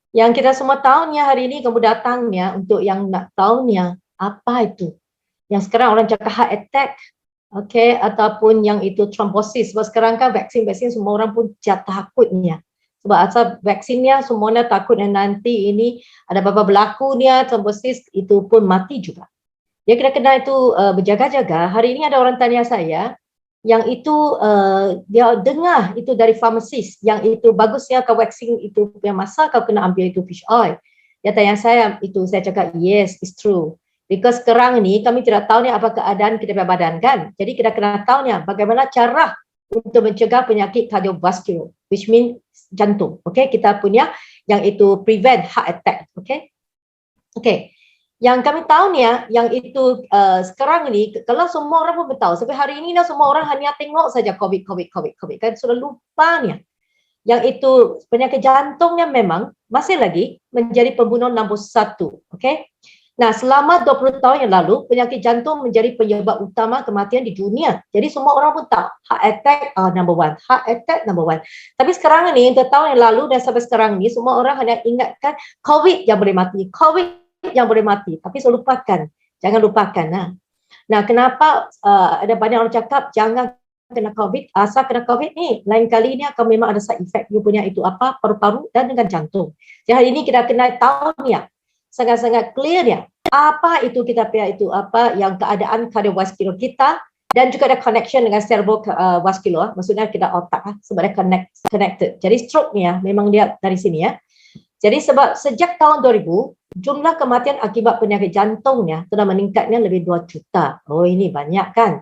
Yang kita semua tahunya hari ini kamu datangnya untuk yang nak tahunya apa itu. Yang sekarang orang cakap heart attack, okay, ataupun yang itu trombosis. Sebab sekarang kan vaksin-vaksin semua orang pun takutnya. Sebab asal vaksinnya semuanya takut dan nanti ini ada apa-apa berlakunya trombosis itu pun mati juga. Dia kena itu berjaga-jaga. Hari ini ada orang tanya saya yang itu dia dengar itu dari farmasis yang itu bagusnya kau vaksin itu punya masa kau kena ambil itu fish oil. Dia tanya saya itu, saya cakap yes, it's true. Because sekarang ni kami tidak tahu ni apa keadaan kita punya badan kan. Jadi kita kena tahu ni bagaimana cara untuk mencegah penyakit kardiovaskular, which mean jantung. Okay, kita punya yang itu prevent heart attack. Okay, okay. Yang kami tahu ni yang itu sekarang ni kalau semua orang pun tahu sampai hari ini dah semua orang hanya tengok saja COVID kan sudah lupa ni yang itu penyakit jantungnya memang masih lagi menjadi pembunuh nombor 1. Okay? Nah, selama 20 tahun yang lalu penyakit jantung menjadi penyebab utama kematian di dunia. Jadi semua orang pun tahu heart attack number 1, heart attack number 1. Tapi sekarang ni untuk tahun yang lalu dan sampai sekarang ni semua orang hanya ingatkan COVID yang boleh mati, COVID yang boleh mati, tapi saya lupakan, jangan lupakan. Nah, kenapa ada banyak orang cakap jangan kena COVID, asal kena COVID ni, lain kali ni akan memang ada side effect, you punya itu apa, paru-paru dan dengan jantung. Jadi hari ini kita kena tahu ni, sangat-sangat clear ni, apa itu kita punya itu apa yang keadaan kardiovaskular kita dan juga ada connection dengan cerebrovascular, maksudnya kita otak sebab dia connected. Jadi stroke ni memang dia dari sini ya. Jadi sebab sejak tahun 2000, jumlah kematian akibat penyakit jantungnya telah meningkatnya lebih 2 juta. Oh, ini banyak kan?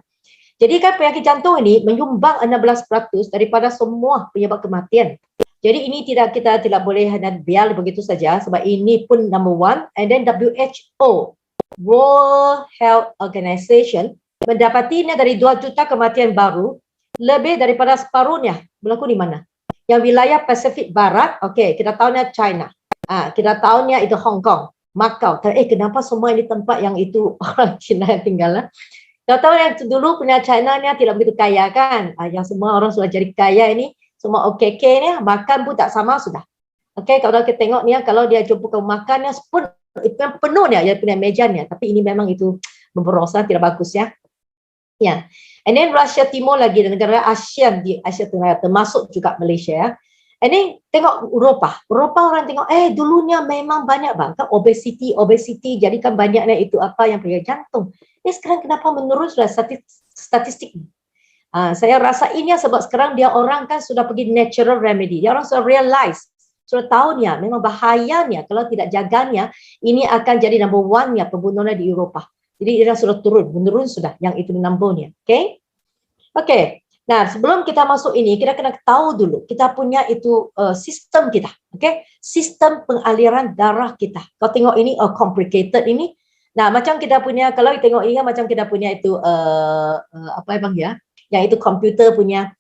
Jadi kan penyakit jantung ini menyumbang 16% daripada semua penyebab kematian. Jadi ini kita tidak boleh hanya biar begitu saja sebab ini pun number 1. And then WHO, World Health Organization, mendapatinya dari 2 juta kematian baru, lebih daripada separuhnya berlaku di mana? Yang wilayah Pasifik Barat, okey, kita tahunya China. Kita tahunya itu Hong Kong, Macau. Kenapa semua ini tempat yang itu orang Cina yang tinggal? Kita tahu yang dulu punya China ni tidak begitu kaya kan? Yang semua orang sudah jadi kaya ini, semua OKK ni, makan pun tak sama sudah. Okey, kalau kita tengok ni, kalau dia jumpa ke makannya pun itu penuh ni, dia punya mejanya. Tapi ini memang itu memberosan, tidak bagus ya. Ya. And then Russia Timur lagi, negara ASEAN di Asia Tenggara termasuk juga Malaysia ya. And then tengok Eropah orang tengok dulunya memang banyak banget obesity jadi kan banyaknya itu apa yang penyakit jantung. Sekarang kenapa menurun sudah statistik ni? Saya rasa ini sebab sekarang dia orang kan sudah pergi natural remedy. Dia orang sudah realize, sudah tahu ni memang bahayanya kalau tidak jaganya ini akan jadi number 1 ya pembunuhnya di Eropah. Jadi dia sudah menurun sudah yang itu numbernya. Okay? Okay. Nah, sebelum kita masuk ini, kita kena tahu dulu kita punya itu sistem kita. Okay? Sistem pengaliran darah kita. Kau tengok ini complicated ini. Nah, macam kita punya, kalau tengok ini macam kita punya itu apa yang panggil ya? Yang itu komputer punya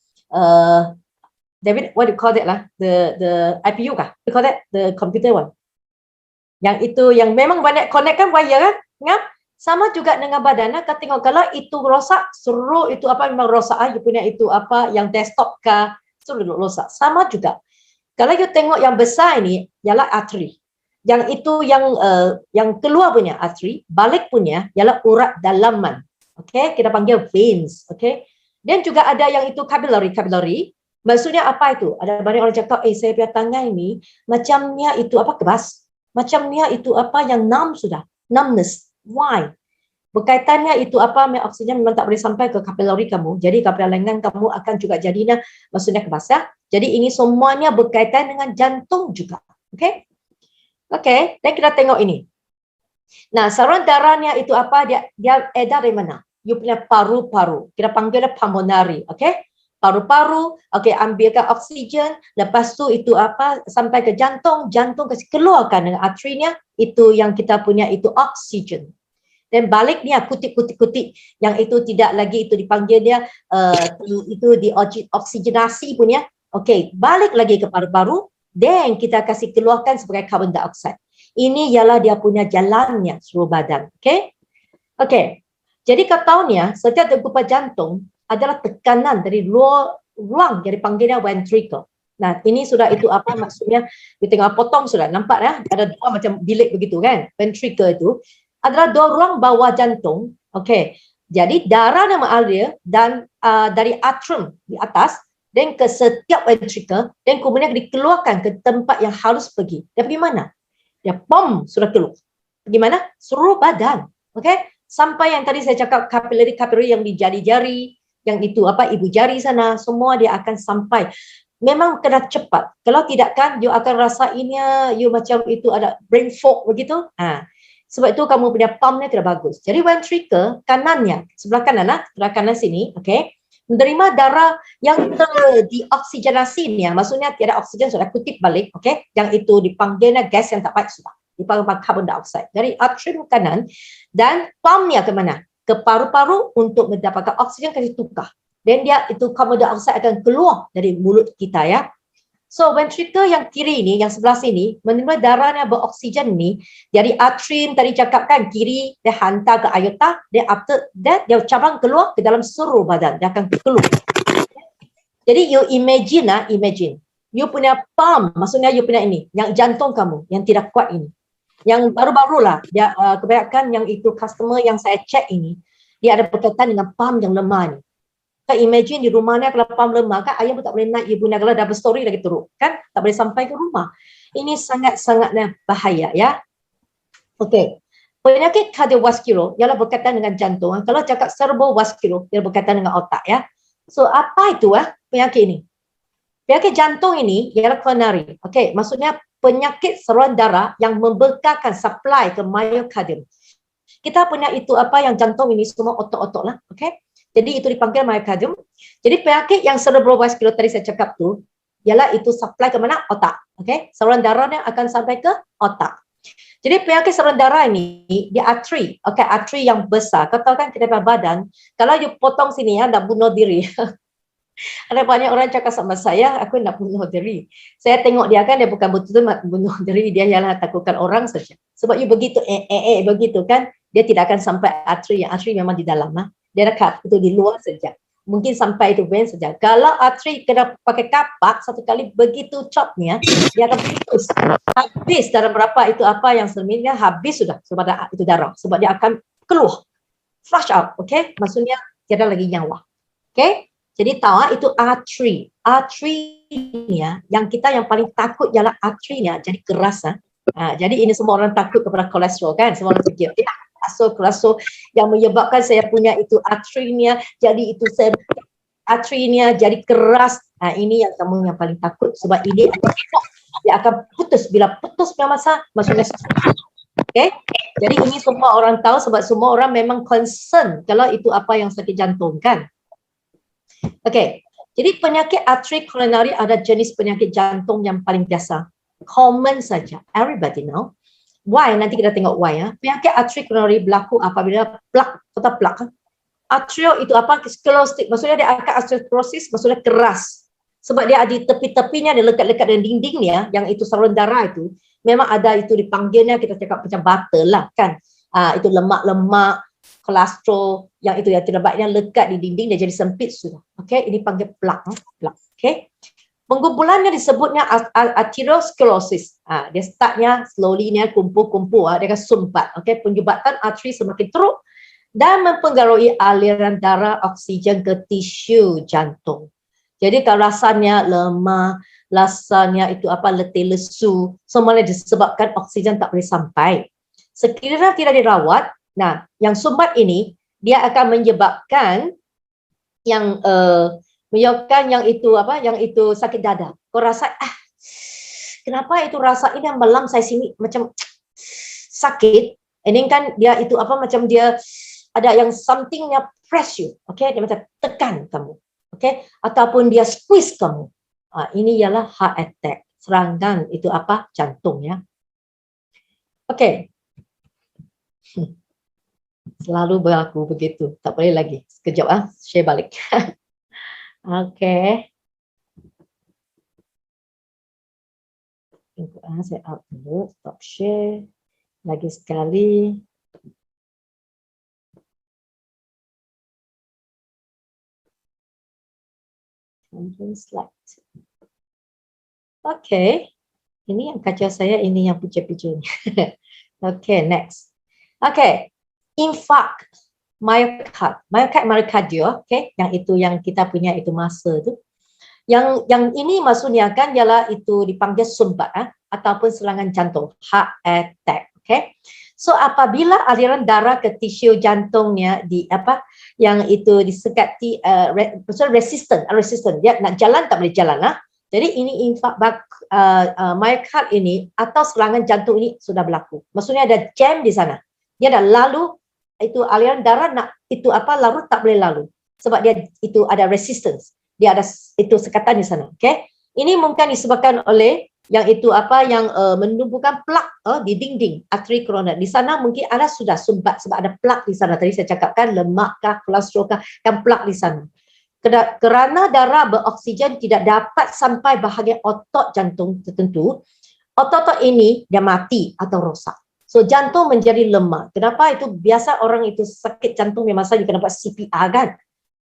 David, what do you call that lah? The IPU kah? You call that the computer one. Yang itu yang memang banyak connect kan wire kan? Ngap? Sama juga dengan badan, kau tengok kalau itu rosak, suruh itu apa memang rosak, you punya itu apa yang desktop kah, suruh rosak. Sama juga. Kalau you tengok yang besar ini, ialah arteri. Yang itu yang keluar punya arteri, balik punya ialah urat dalaman. Okay, kita panggil veins. Okay. Dan juga ada yang itu capillary. Maksudnya apa itu? Ada banyak orang cakap, saya punya tangan ini macamnya itu apa kebas, macamnya itu apa yang numb sudah, numbness. Why? Berkaitannya itu apa, oksigen memang tak boleh sampai ke kapilari kamu. Jadi kapilari lengan kamu akan juga jadinya maksudnya kebas. Jadi ini semuanya berkaitan dengan jantung juga. Okay? Okay, dan kita tengok ini. Nah, saluran darahnya itu apa? Dia edar dari mana? You punya paru-paru. Kita panggilnya pulmonary. Okay? Paru-paru, ambilkan oksigen, lepas tu itu apa, sampai ke jantung kasih keluarkan dengan arterinya, itu yang kita punya itu oksigen. Dan balik ni kutip yang itu tidak lagi itu dipanggil dia itu di oksigenasi punya. Okey, balik lagi ke paru-paru, dan kita kasih keluarkan sebagai carbon dioxide. Ini ialah dia punya jalannya seluruh badan. Okey. Okey. Jadi kau tahu ni setiap degupan jantung adalah tekanan dari luar ruang yang dipanggilnya ventricle. Nah, ini sudah itu apa maksudnya, you tengok potong sudah, nampak ya, ada dua macam bilik begitu kan, ventricle itu adalah dorong bawah jantung, okey. Jadi darah yang mengalir dan dari atrium di atas dan ke setiap ventricle dan kemudian dikeluarkan ke tempat yang harus pergi. Dia pergi mana? Dia pom sudah keluar. Pergi mana? Seluruh badan. Okey? Sampai yang tadi saya cakap kapilari yang di jari-jari, yang itu apa ibu jari sana, semua dia akan sampai. Memang kena cepat. Kalau tidak kan, you akan rasainnya, you macam itu ada brain fog begitu. Sebab itu kamu punya pumpnya tidak bagus. Jadi ventricle kanannya, sebelah kanan, sebelah kanan sini, okay, menerima darah yang dioksigenasi ni, maksudnya tiada oksigen sudah kutip balik, okay, yang itu dipanggilnya gas yang tak baik sudah, dipanggil carbon dioxide. Dari atrium kanan dan pumpnya ke mana? Ke paru-paru untuk mendapatkan oksigen kasih tukar. Dan dia itu carbon dioxide akan keluar dari mulut kita ya. So ventricle yang kiri ni, yang sebelah sini, menerima darahnya beroksigen ni dari atrium tadi cakap kan, kiri dia hantar ke aorta, dia after that dia cabang keluar ke dalam seluruh badan, dia akan keluar. Jadi you imagine you punya pump, maksudnya you punya ini, yang jantung kamu yang tidak kuat ini, yang baru-barulah dia kebanyakan yang itu customer yang saya cek ini, dia ada berkaitan dengan pump yang lemah ni. Kan imagine di rumahnya kalau pump lemah kan ayah pun tak boleh naik, ibu nak kalau double story lagi teruk kan, tak boleh sampai ke rumah. Ini sangat-sangatnya bahaya ya. Okey. Penyakit kardiovaskular ialah berkaitan dengan jantung. Kalau cakap cerebrovaskular dia berkaitan dengan otak ya. So apa itu penyakit ini? Penyakit jantung ini ialah coronary. Okey, maksudnya penyakit saluran darah yang membekalkan supply ke myocardium. Kita punya itu apa yang jantung ini semua otot-otot lah, okey? Jadi itu dipanggil myocardium. Jadi penyakit yang cerebrovascular tadi saya cakap tu ialah itu supply ke mana? Otak. Okey, saluran darahnya akan sampai ke otak. Jadi penyakit saluran darah ini dia arteri. Okey, arteri yang besar. Kau tahu kan kita punya badan, kalau you potong sini nak bunuh diri. Ada banyak orang cakap sama saya, aku nak bunuh diri. Saya tengok dia kan, dia bukan betul-betul bunuh diri, dia ialah takutkan orang saja. Sebab you begitu, begitu kan, dia tidak akan sampai arteri. Yang arteri memang di dalam. Dia dekat, itu di luar saja. Mungkin sampai itu vein saja. Kalau arteri kena pakai kapak, satu kali begitu chopnya, dia akan putus. Habis dalam berapa itu apa yang sebenarnya habis sudah, sebab itu darah. Sebab dia akan keluar. Flush out, okay? Maksudnya tiada lagi nyawa. Okay? Jadi tahu itu artery. Artery-nya yang kita yang paling takut ialah artery-nya jadi keras. Jadi ini semua orang takut kepada kolesterol kan? Semua orang fikir kolesterol yang menyebabkan saya punya itu artery-nya jadi itu saya artery-nya jadi keras. Ini yang kamu yang paling takut sebab ini dia akan putus. Bila putus punya masa maksudnya okay? Jadi ini semua orang tahu sebab semua orang memang concern kalau itu apa yang sakit jantung kan? Okey, jadi penyakit arteri coronary ada jenis penyakit jantung yang paling biasa. Common saja, everybody know. Why? Nanti kita tengok why ya. Penyakit arteri coronary berlaku apabila plak atau plak. Arterial itu apa? Sklerostik. Maksudnya dia akan arteriosklerosis, maksudnya keras. Sebab dia di tepi-tepinya, dia lekat-lekat dengan dindingnya, yang itu saluran darah itu, memang ada itu dipanggilnya, kita cakap macam butter lah kan. Itu lemak-lemak, kolesterol yang itu yang tidak baiknya lekat di dinding dia jadi sempit sudah. Okey, ini panggil plak. Okey. Pengumpulannya disebutnya arteriosklerosis. Dia startnya slowly ni kumpul-kumpul, dia akan sumpat. Okey, penyumbatan arteri semakin teruk dan mempengaruhi aliran darah oksigen ke tisu jantung. Jadi kalau rasanya lemah, rasanya itu apa letih lesu, semuanya disebabkan oksigen tak boleh sampai. Sekiranya tidak dirawat, nah, yang sumbat ini dia akan menyebabkan yang yang itu apa? Yang itu sakit dada. Kau rasa kenapa itu rasa ini yang malam saya sini macam sakit. Ini kan dia itu apa macam dia ada yang somethingnya press you, okay? Dia macam tekan kamu, okay? Ataupun dia squeeze kamu. Ini ialah heart attack, serangan itu apa? Jantung ya. Okay. Selalu berlaku begitu, tak boleh lagi. Sekejap share balik. Okay. Saya out dulu, stop share. Lagi sekali. Slide. Okay. Ini yang kacau saya, ini yang pucuk-pucuk. Okay, next. Okay, infarct, myocardio, okay, yang itu yang kita punya itu masa tu. Yang ini maksudnya kan ialah itu dipanggil sumbat ataupun serangan jantung, heart attack, okay. So apabila aliran darah ke tisu jantungnya yang itu disekati resistant, dia nak jalan tak boleh jalan Jadi ini myocard ini atau serangan jantung ini sudah berlaku. Maksudnya ada jam di sana. Dia dah lalu itu aliran darah lalu tak boleh lalu sebab dia itu ada resistance. Dia ada itu sekatan di sana. Okay. Ini mungkin disebabkan oleh yang menumbuhkan plak di dinding arteri koroner. Di sana mungkin ada sudah sumbat sebab ada plak di sana. Tadi saya cakapkan lemak kah, kolesterol kah, kan plak di sana. Kerana darah beroksigen tidak dapat sampai bahagian otot jantung tertentu, otot-otot ini dia mati atau rosak. So jantung menjadi lemah. Kenapa itu biasa orang itu sakit jantung memang saja kena buat CPR kan?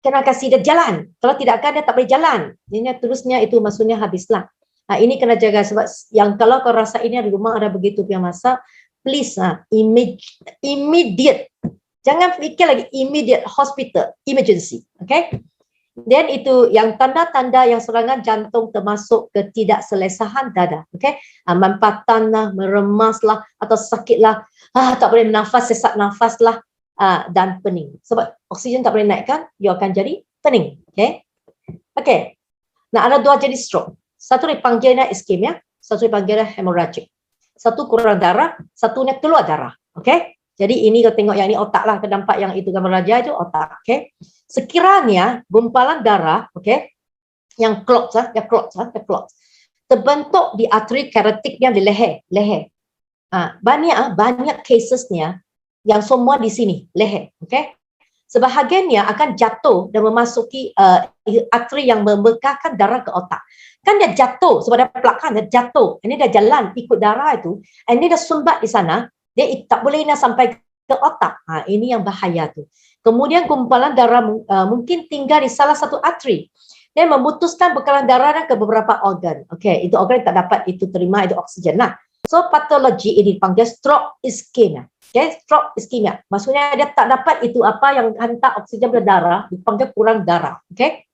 Kena kasih dia jalan. Kalau tidak kan dia tak boleh jalan. Jadi terusnya itu maksudnya habislah. Ini kena jaga sebab yang kalau kau rasa ini di rumah ada begitu punya masa, please immediate. Jangan fikir lagi immediate hospital, emergency. Okay? Dan itu yang tanda-tanda yang serangan jantung termasuk ketidakselesahan dada. Okay? Mampatan lah, meremas lah, atau sakit lah, tak boleh nafas, sesak nafas lah, dan pening. Sebab oksigen tak boleh naikkan, dia akan jadi pening. Okay? Okay. Nah, ada dua jenis stroke. Satu dipanggilnya iskemia, satu dipanggilnya hemorrhagic. Satu kurang darah, satunya keluar darah. Okay? Jadi ini kalau tengok yang ini otak lah, kedampak yang itu gambar raja itu otak. Okay? Sekiranya gumpalan darah, okay, yang clots, terbentuk di arteri karotiknya di leher. Banyak casesnya yang semua di sini, leher. Okay? Sebahagiannya akan jatuh dan memasuki arteri yang membekakkan darah ke otak. Kan dia jatuh, sebab dia plakkan, dia jatuh. Ini dia jalan ikut darah itu, ini dia sumbat di sana, dia tak boleh nak sampai ke otak. Ini yang bahaya tu. Kemudian gumpalan darah mungkin tinggal di salah satu arteri. Dia memutuskan bekalan darah ke beberapa organ. Okey, itu organ tak dapat itu terima itu oksigen lah. So patologi ini dipanggil stroke ischemia. Okay, stroke ischemia. Maksudnya dia tak dapat itu yang hantar oksigen ke darah, dipanggil kurang darah. Okay.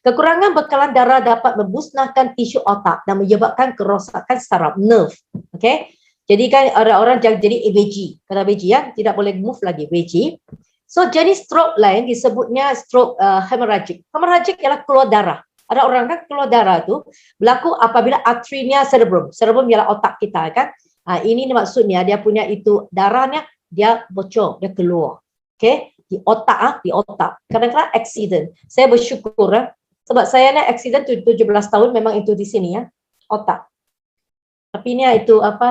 Kekurangan bekalan darah dapat memusnahkan tisu otak dan menyebabkan kerosakan saraf nerve. Okay. Jadi kan ada orang jadi ABG. Kata ABG tidak boleh move lagi ABG. So jenis stroke lain disebutnya stroke hemorrhagic. Hemorrhagic ialah keluar darah. Ada orang kan keluar darah tu berlaku apabila arterinya cerebrum. Cerebrum ialah otak kita kan. Ini maksudnya dia punya itu darahnya dia bocor, dia keluar. Okay, di otak Kadang-kadang accident. Saya bersyukur sebab saya ni accident 17 tahun memang itu di sini otak. Tapi ini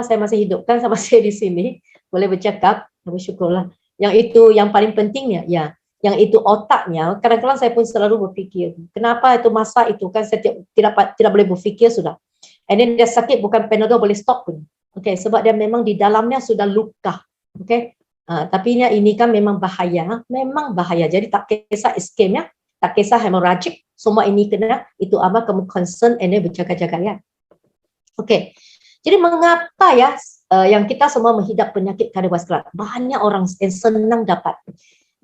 saya masih hidup kan sama saya di sini, boleh bercakap, bersyukurlah. Yang itu yang paling pentingnya yang itu otaknya. Kadang-kadang saya pun selalu berfikir, kenapa itu masa itu kan saya tidak boleh berfikir sudah. And then dia sakit bukan Panadol boleh stop pun. Okay, sebab dia memang di dalamnya sudah luka. Okay, tapi ini kan memang bahaya. Jadi tak kisah iskemia, tak kisah hemorrhagic, semua ini kena itu kamu concern and then berjaga-jaga Okay, jadi mengapa yang kita semua menghidap penyakit kardiovaskular? Banyak orang yang senang dapat.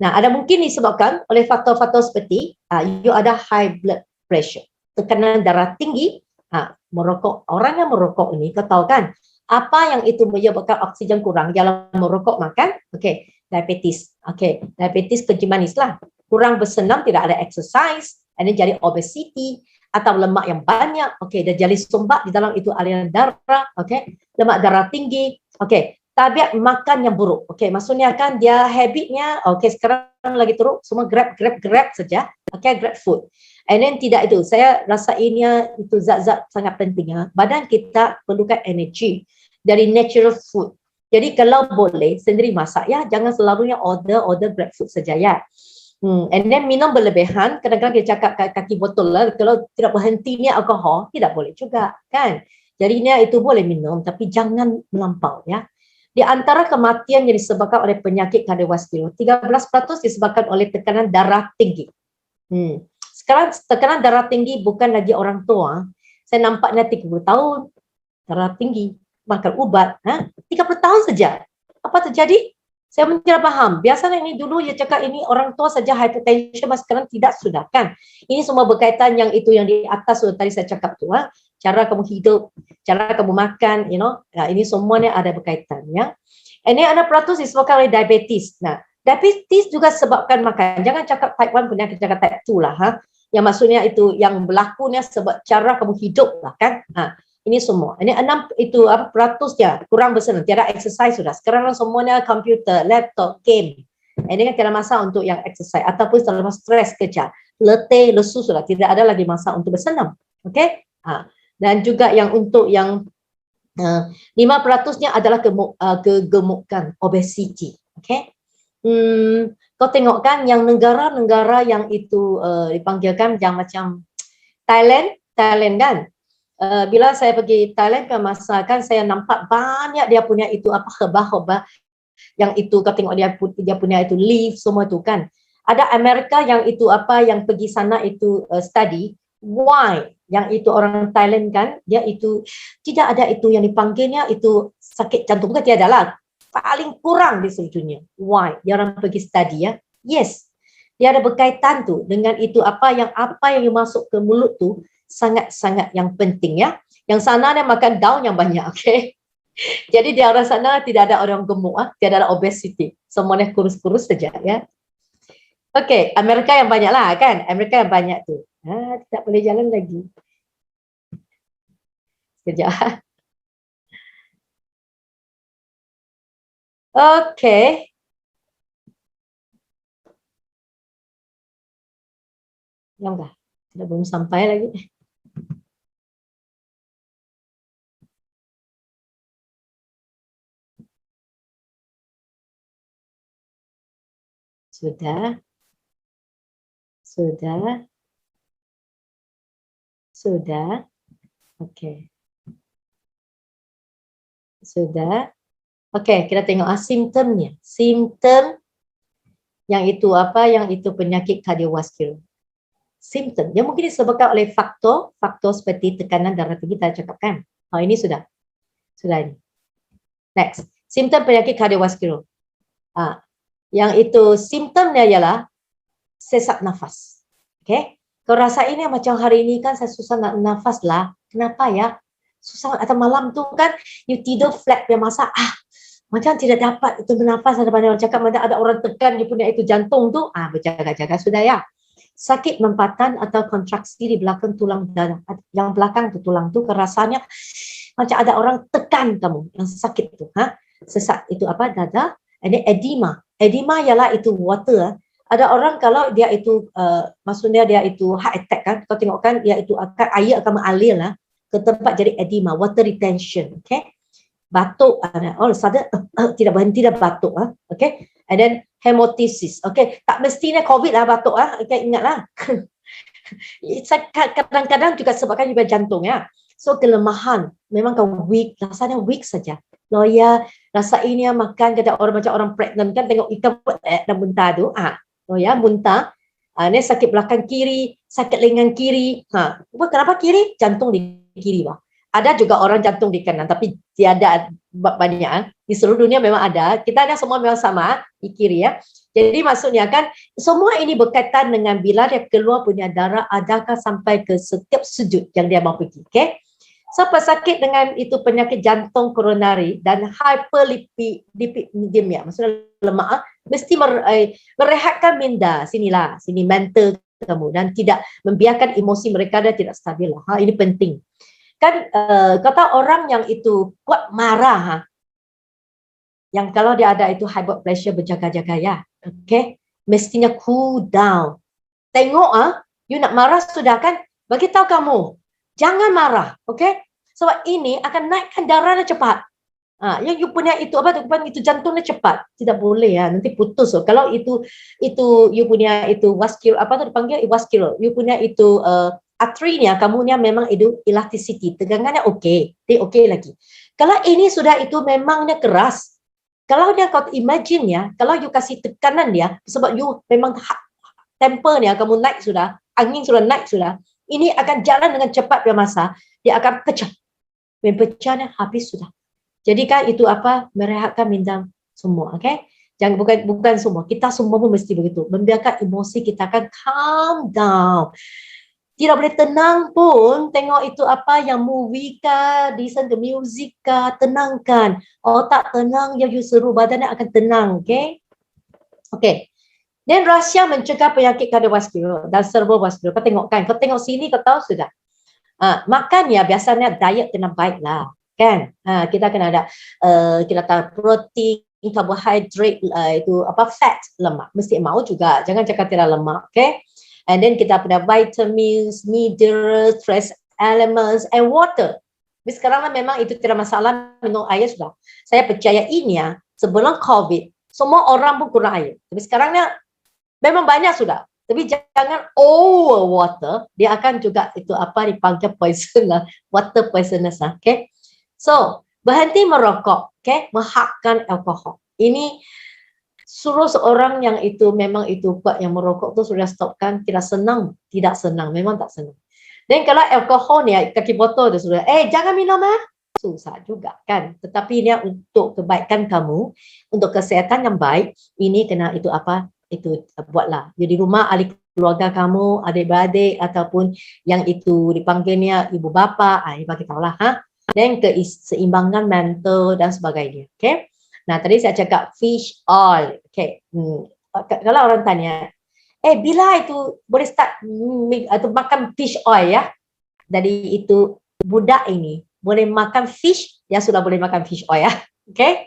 Nah, ada mungkin disebabkan oleh faktor-faktor seperti you ada high blood pressure, tekanan darah tinggi, merokok. Orang yang merokok ini, kau tahu kan, apa yang itu menyebabkan oksigen kurang dalam merokok makan? Okey, diabetes. Okey, diabetes kencing manis lah. Kurang bersenam, tidak ada exercise, and then jadi obesity atau lemak yang banyak. Okey, dan jadi sumbat di dalam itu aliran darah. Okey, lemak darah tinggi. Okey, tabiat makan yang buruk. Okey, maksudnya kan dia habitnya. Okey, sekarang lagi teruk semua grab saja. Okey, grab food. And then tidak itu. Saya rasa ini itu zat-zat sangat penting. Badan kita perlukan energi dari natural food. Jadi kalau boleh sendiri masak jangan selalunya order grab food saja And then minum berlebihan, kadang-kadang dia cakap kaki botol lah, kalau tidak berhentinya alkohol, tidak boleh juga kan. Jadinya itu boleh minum tapi jangan melampau Di antara kematian yang disebabkan oleh penyakit kardiovaskular, 13% disebabkan oleh tekanan darah tinggi. Sekarang tekanan darah tinggi bukan lagi orang tua, Saya nampaknya 30 tahun, darah tinggi, makan ubat, 30 tahun saja. Apa terjadi? Saya tidak paham. Biasanya ini dulu dia cakap ini orang tua saja hypertension, mas sekarang tidak sudah kan. Ini semua berkaitan yang itu yang di atas tadi saya cakap tu. Cara kamu hidup, cara kamu makan, ini semuanya ada berkaitan ya. Ini 6% disebabkan oleh diabetes. Nah, diabetes juga sebabkan makan. Jangan cakap type 1 penyakit, cakap type 2 lah. Yang maksudnya itu yang berlakunya sebab cara kamu hidup lah kan. Ini semua. Ini 6% kurang bersenang. Tiada exercise sudah. Sekarang semuanya komputer, laptop, game. Ini kan tiada masa untuk yang exercise. Ataupun selama stres kerja. Letih, lesu sudah. Tidak ada lagi masa untuk bersenam. Okay? Dan juga yang untuk yang 5%-nya adalah kegemukan, obesity. Okay? Kau tengok kan yang negara-negara yang itu dipanggilkan yang macam Thailand kan? Bila saya pergi Thailand ke masa kan saya nampak banyak dia punya itu apa herbal yang itu kau tengok dia punya itu leaf semua itu kan. Ada Amerika yang itu apa yang pergi sana itu study why yang itu orang Thailand kan dia itu tidak ada itu yang dipanggilnya itu sakit jantung kan tiada lah. Paling kurang di seluruh dunia. Why? Dia orang pergi study ya. Yes. Dia ada berkaitan tu dengan itu apa yang masuk ke mulut tu sangat-sangat yang penting ya. Yang sana dia makan daun yang banyak, okay? Jadi di arah sana tidak ada orang gemuk, tidak ada obesity. Semuanya kurus-kurus saja ya. Okay, Amerika yang banyak lah kan? Amerika yang banyak tu. Tidak boleh jalan lagi. Sekejap. Okay. Yang dah. Belum sampai lagi. Sudah. Okey. Sudah. Okey, kita tengok simptomnya. Simptom yang itu apa? Yang itu penyakit kardiovaskular. Simptom. Yang mungkin disebabkan oleh faktor seperti tekanan darah tinggi kita cakapkan. Ini sudah. Sudah ini. Next. Simptom penyakit kardiovaskular. Yang itu simptomnya ialah sesak nafas. Okay. Kau rasa ini macam hari ini kan saya susah nak nafas lah. Kenapa ya? Susah atau malam tu kan you tidur flat yang masa macam tidak dapat itu bernafas. Ada banyak orang cakap macam ada orang tekan dia punya itu jantung tu. Berjaga-jaga sudah ya. Sakit mempatan atau kontraksi di belakang tulang dada. Yang belakang tu tulang tu kerasanya macam ada orang tekan kamu yang sakit tu. Sesak itu apa? Dada. Ini edema. Edema ialah itu water. Ada orang kalau dia itu maksudnya dia itu heart attack kan, kau tengok kan dia itu akan air akan mengalir lah ke tempat jadi edema, water retention, okay? Batuk, tidak berhenti dah batuk, okay? And then hemolysis, okay? Tak mestinya COVID lah batuk, okay? Ingatlah. Kadang-kadang juga sebabkan juga jantung ya. So kelemahan, memang kau weak, rasanya weak saja. Loya, rasa ini makan kata orang macam orang pregnant kan tengok ikan dan muntah tu, muntah. Ini sakit belakang kiri, sakit lengan kiri. Kenapa kiri? Jantung di kiri bah. Ada juga orang jantung di kanan, tapi tiada banyak. Di seluruh dunia memang ada. Kita ada semua memang sama di kiri ya. Jadi maksudnya kan semua ini berkaitan dengan bila dia keluar punya darah adakah sampai ke setiap sudut yang dia mau pergi. Okay? So pesakit dengan itu penyakit jantung koronari dan hyperlipidemia, maksudnya lemak, mesti merehatkan minda, sini mental kamu dan tidak membiarkan emosi mereka dan tidak stabil. Ini penting. Kan kata orang yang itu kuat marah, yang kalau dia ada itu high blood pressure berjaga-jaga ya, okay? Mestinya cool down. Tengok you nak marah sudah kan, bagi tahu kamu, jangan marah, okay? Sebab ini akan naikkan darahnya cepat. Yang you punya itu apa itu jantungnya cepat. Tidak boleh ya, nanti putus. Kalau itu you punya itu vascular apa tu dipanggil vascular. You punya itu arterinya kamunya memang itu elasticity, tegangannya okey. Dia okey lagi. Kalau ini sudah itu memangnya keras. Kalau dia kau imagine ya, kalau you kasih tekanan dia sebab you memang tempernya kamu naik sudah, angin sudah naik sudah. ini akan jalan dengan cepat pada masa, dia akan pecah. Bila pecahnya habis sudah. Jadi kan itu apa? Merehatkan minda semua, okay? Jangan bukan semua, kita semua pun mesti begitu. Membiarkan emosi kita akan calm down. Tidak boleh tenang pun, tengok itu apa yang movie kah, listen to music kah, tenangkan. Otak tenang, you seru badannya akan tenang, okay? Okay. Dan rahsia mencegah penyakit kardiovaskular dan cerebrovaskular. Kau tengok kan, kau tengok sini kau tahu sudah. Makannya biasanya diet kena baik lah, kan? Kita kena ada kita tahu protein, karbohidrat, itu apa fat, lemak. Mesti mau juga, jangan cakap tidak lemak, okay? And then kita punya vitamins, minerals, trace elements, and water. Tapi sekarang lah memang itu tidak masalah, minum air sudah. Saya percaya ini ya, sebelum COVID, semua orang pun kurang air. Tapi sekarangnya memang banyak sudah. Tapi jangan over water, dia akan juga itu apa dipanggil poison lah, water poisonous lah, okay? So, berhenti merokok, okay? Menghakkan alkohol. Ini suruh seorang yang itu memang itu kuat yang merokok tu sudah stopkan, tidak senang, memang tak senang. Dan kalau alkohol ni kaki botol tu sudah, jangan minum susah juga kan. Tetapi ini untuk kebaikan kamu, untuk kesihatan yang baik, ini kena itu apa, itu buatlah. Jadi rumah ahli keluarga kamu, adik-beradik ataupun yang itu dipanggilnya ibu bapa, bagi tahulah dan keseimbangan mental dan sebagainya, okay? Nah, tadi saya cakap fish oil. Okay. Kalau orang tanya, bila itu boleh start atau makan fish oil ya? Dari itu budak ini boleh makan fish, ya sudah boleh makan fish oil ya. Okay.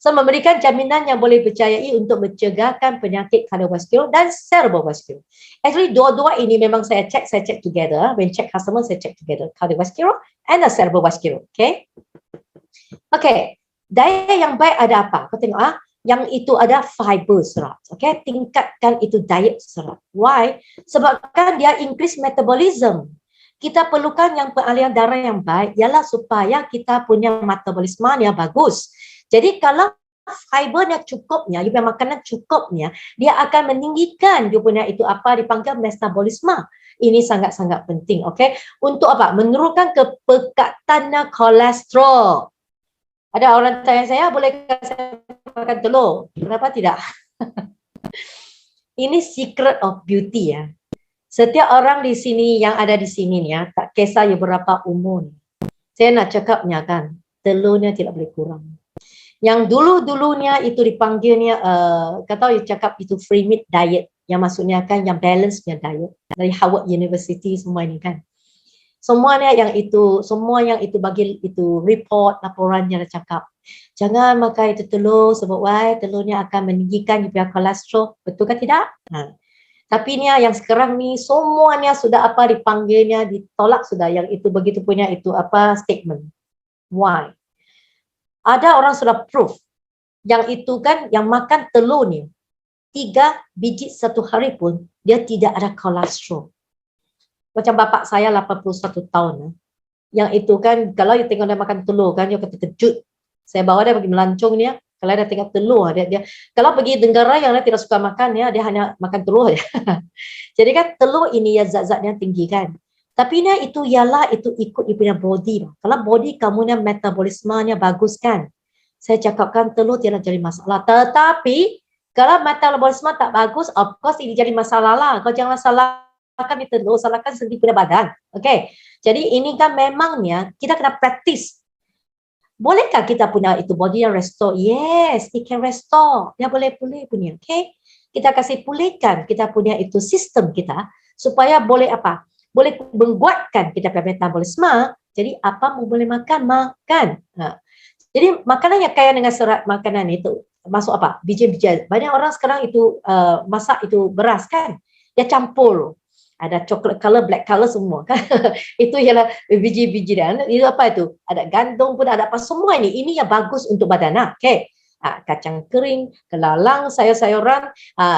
So, memberikan jaminan yang boleh percayai untuk mencegahkan penyakit kardiovaskular dan cerebrovaskular. Actually, dua-dua ini memang saya check together. When check customer, saya check together. Cardiovascular and the cerebrovascular. Okay. Okay. Diet yang baik ada apa? Kau tengok yang itu ada fiber serat. Okay, tingkatkan itu diet serat. Why? Sebabkan dia increase metabolism. Kita perlukan yang pengalihan darah yang baik ialah supaya kita punya metabolisme yang bagus. Jadi kalau fibernya cukupnya, you punya makanan cukupnya, dia akan meninggikan you punya itu apa dipanggil metabolisme. Ini sangat-sangat penting, okay? Untuk apa? Menurunkan kepekatan kolesterol. Ada orang tanya saya, bolehkah saya makan telur? Kenapa tidak? Ini secret of beauty ya. Setiap orang di sini yang ada di sini ya, tak kisah ya berapa umur. Saya nak cakapnya kan, telurnya tidak boleh kurang. Yang dulu-dulunya itu dipanggilnya, kata you cakap itu free meat diet, yang maksudnya kan yang balance punya diet dari Harvard University semua ini kan. Semuanya yang itu, semua yang itu bagi itu report, laporannya cakap. Jangan makan itu telur sebab telurnya akan meninggikan you punya kolesterol. Betul ke tidak? Tapi ni yang sekarang ni semuanya sudah apa dipanggilnya, ditolak sudah yang itu begitu punya itu apa statement. Why? Ada orang sudah proof yang itu kan yang makan telur ni 3 biji satu hari pun dia tidak ada kolesterol. Macam bapak saya 81 tahun. Yang itu kan, kalau you tengok dia makan telur kan, you kata kejut. Saya bawa dia pergi melancong ni, kalau dia tengok telur, dia kalau pergi negara yang dia tidak suka makan, dia hanya makan telur. Jadi kan telur ini ya zat-zatnya tinggi kan. Tapi ni itu ialah itu ikut you punya body. Kalau body kamu ni metabolismenya bagus kan, saya cakapkan telur tidak jadi masalah. Tetapi kalau metabolisme tak bagus, of course ini jadi masalah lah. Kau jangan salahkan di telur, salahkan sendiri punya badan. Okay. Jadi ini kan memangnya kita kena praktis. Bolehkah kita punya itu body yang restore? Yes, it can restore. Dia boleh pulih punya. Okay. Kita kasih pulihkan kita punya itu sistem kita supaya boleh apa? Boleh menguatkan kita punya metabolisme. Jadi apa mau boleh makan? Jadi makanan yang kaya dengan serat makanan itu masuk apa? Biji-biji. Banyak orang sekarang itu masak itu beras kan? Dia campur. Ada coklat color, black color semua kan. Itu ialah biji-biji dan itu apa itu? Ada gandum pun ada apa semua ini. Ini yang bagus untuk badan. Okay. Kacang kering, kelalang, sayur-sayuran,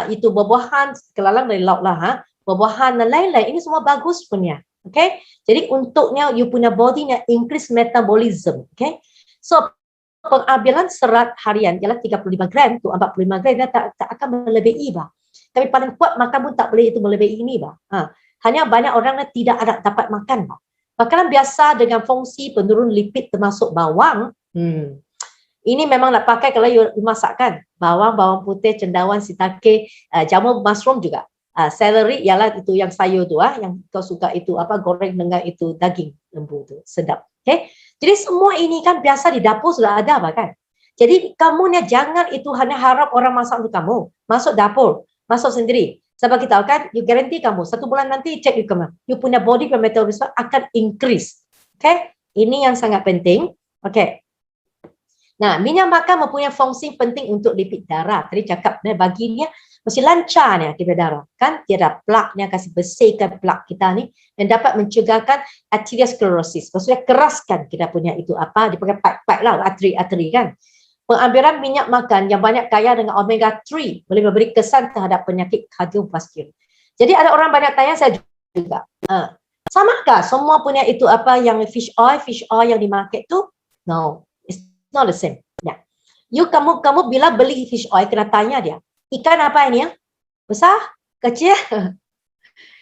itu buah-buahan, kelalang dari lauk lah. Buah-buahan dan lain-lain. Ini semua bagus punya. Okay. Jadi untuknya you punya body nya increase metabolism. Okay. So pengambilan serat harian ialah 35 gram tu 45 gram dia tak akan melebihi bah. Tapi paling kuat makan pun tak boleh itu melebihi ini bah. hanya banyak orang yang tidak ada dapat makan. Makanan biasa dengan fungsi penurun lipid termasuk bawang, ini memang nak pakai kalau you masakkan bawang, bawang putih, cendawan, shiitake, jamur mushroom juga. Celery ialah itu yang sayur tu, yang kau suka itu apa, goreng dengan itu daging lembu tu, sedap. Okay? Jadi semua ini kan biasa di dapur sudah ada kan. Jadi kamu ni jangan itu hanya harap orang masak untuk kamu. Masuk dapur, masuk sendiri. Sebab kita tahu kan, you guarantee kamu 1 bulan nanti cek you punya body metabolism akan increase. Okay? Ini yang sangat penting. Okay. Nah, minyak makan mempunyai fungsi penting untuk lipid darah. Tadi cakap baginya mesti lancar ni lipid darah. Kan tiada plaknya, kasih bersihkan plak kita ni dan dapat mencegahkan arteriosclerosis. Maksudnya keraskan kita punya itu apa, dia pakai pipe-pipe lah, arteri-arteri kan. Pengambilan minyak makan yang banyak kaya dengan omega 3 boleh memberi kesan terhadap penyakit kardiovaskular. Jadi ada orang banyak tanya saya juga, samakah semua punya itu apa yang fish oil yang di market tu? No, it's not the same. Ya. Kamu bila beli fish oil kena tanya dia, ikan apa ini ya? Besar? Kecil?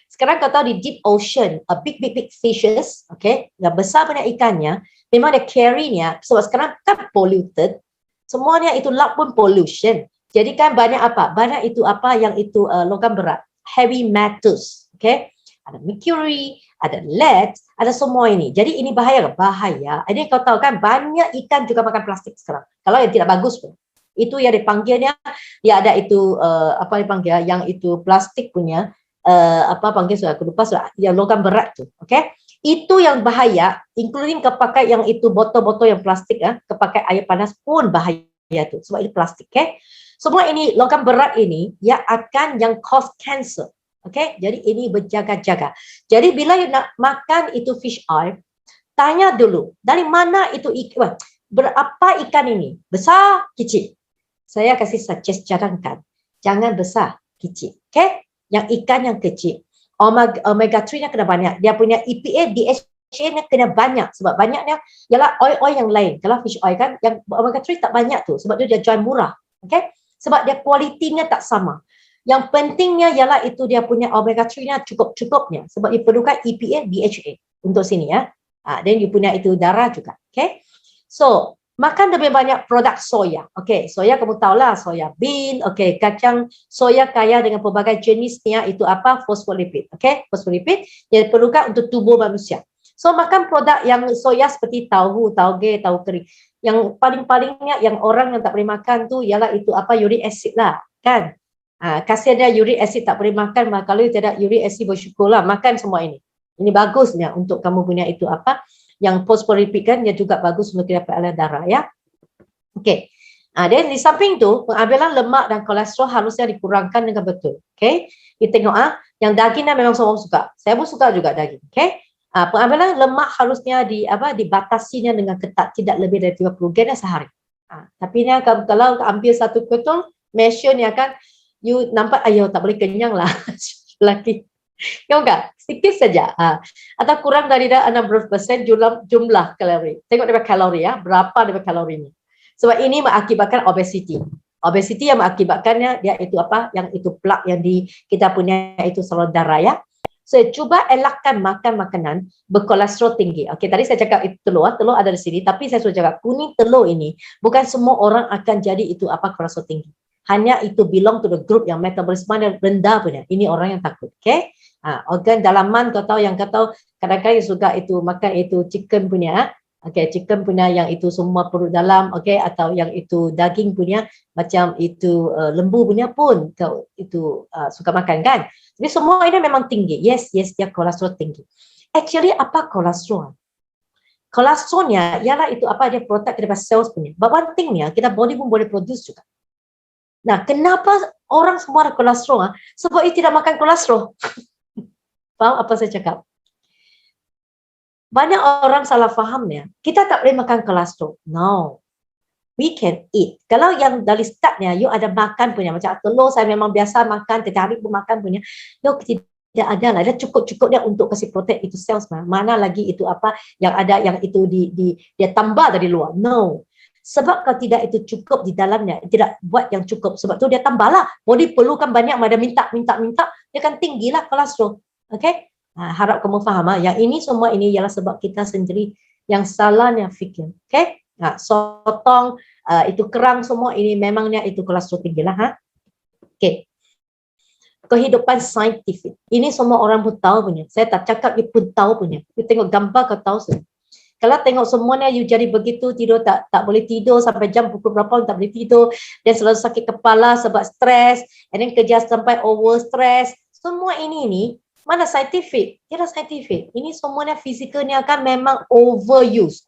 Sekarang kau tahu di deep ocean, big fishes, okay, yang besar punya ikannya, memang dia carry-nya, sebab sekarang kan polluted, semuanya itu laut pun pollution. Jadi kan banyak apa? Banyak itu apa yang itu logam berat, heavy metals, okay? Ada mercury, ada lead, ada semua ini. Jadi ini bahaya. Ini kau tahu kan banyak ikan juga makan plastik sekarang. Kalau yang tidak bagus pun. Itu yang dipanggilnya, dia ada itu apa dipanggil yang itu plastik punya apa panggil sudah aku lupa sudah yang logam berat tu, okay? Itu yang bahaya, including kepakai yang itu botol-botol yang plastik, kepakai air panas pun bahaya tu, sebab itu plastik, okay? Semua ini logam berat ini yang akan yang cause cancer, okay? Jadi ini berjaga-jaga. Jadi bila you nak makan itu fish oil, tanya dulu dari mana itu ikan, berapa ikan ini, besar, kecil. Saya kasih suggest cadangkan, jangan besar, kecil, okay? Yang ikan yang kecil. Omega 3-nya kena banyak. Dia punya EPA, DHA-nya kena banyak. Sebab banyaknya ialah oil-oil yang lain. Kalau fish oil kan, yang omega 3 tak banyak tu. Sebab dia jual murah. Okay? Sebab dia kualitinya tak sama. Yang pentingnya ialah itu dia punya omega 3-nya cukup-cukupnya. Sebab dia perlukan EPA, DHA untuk sini ya. Dan you punya itu darah juga. Okay? So, makan lebih banyak produk soya. Okey, soya kamu tahulah, soya bean, okey, kacang soya kaya dengan pelbagai jenisnya itu apa? Fosfolipid. Okey, fosfolipid yang diperlukan untuk tubuh manusia. So makan produk yang soya seperti tahu, tauge, tahu kering. Yang paling-palingnya yang orang yang tak boleh makan tu ialah itu apa? Uric acid lah, kan? Kasihan dia uric acid tak boleh makan, maka kalau tidak uric acid bersyukurlah makan semua ini. Ini bagusnya untuk kamu punya itu apa? Yang fosfolipid kan dia juga bagus untuk kita dapat darah ya. Okey. Dan di samping tu pengambilan lemak dan kolesterol harusnya dikurangkan dengan betul. Okey. Kita tengok yang dagingnya memang semua suka. Saya pun suka juga daging. Okey. Pengambilan lemak harusnya dibatasinya dengan ketat, tidak lebih dari 30 gram sehari. Tapi ni kalau ambil satu ketul, measure ni akan you nampak ayo tak boleh kenyang lah lelaki. Ya enggak? Sedikit saja. Atau kurang dari 60% jumlah kalori. Tengok daripada kalori ya, berapa daripada kalorinya. Sebab ini mengakibatkan obesity. Obesity yang mengakibatkannya dia itu apa? Yang itu plak yang di kita punya itu saluran darah ya. So cuba elakkan makan makanan berkolesterol tinggi. Okey, tadi saya cakap itu telur ada di sini, tapi saya sudah cakap kuning telur ini bukan semua orang akan jadi itu apa kolesterol tinggi. Hanya itu belong to the group yang metabolisme rendah punya. Ini orang yang takut. Okey. Organ dalaman kau tahu yang kau tahu kadang-kadang suka itu makan itu chicken punya, okey, chicken punya yang itu semua perut dalam, okey, atau yang itu daging punya macam itu lembu punya pun kau itu suka makan kan. Jadi semua ini memang tinggi. Yes dia kolesterol tinggi. Actually apa kolesterol? Kolesterolnya ialah itu apa dia protect daripada sel punya. But one thingnya kita body pun boleh produce juga. Nah, kenapa orang semua ada kolesterol? Sebab dia tidak makan kolesterol. Faham apa saya cakap? Banyak orang salah fahamnya. Kita tak boleh makan kolesterol. No. We can eat. Kalau yang dari startnya, you ada makan punya. Macam telur saya memang biasa makan, setiap hari pun makan punya. You tidak ada lah. Dia cukup-cukup dia untuk kasih protect itu sel. Mana lagi itu apa yang ada yang itu dia tambah dari luar. No. Sebab kalau tidak itu cukup di dalamnya, tidak buat yang cukup. Sebab tu dia tambahlah. Body perlukan banyak, ada minta, dia kan tinggilah kolesterol. Okay? Harap kamu faham. Yang ini semua ini ialah sebab kita sendiri yang salahnya fikir. Okay? Sotong, itu kerang semua ini memangnya itu kolesterol tinggi lah. Okay. Kehidupan saintifik. Ini semua orang pun tahu punya. Saya tak cakap, dia pun tahu punya. You tengok gambar kau tahu semua. Kalau tengok semuanya you jadi begitu, tidur tak boleh tidur sampai jam pukul berapa tak boleh tidur, dan selalu sakit kepala sebab stres, and then kerja sampai over stress. Semua ini mana saintifik? Tidak saintifik. Ini semuanya fizikalnya kan memang overuse.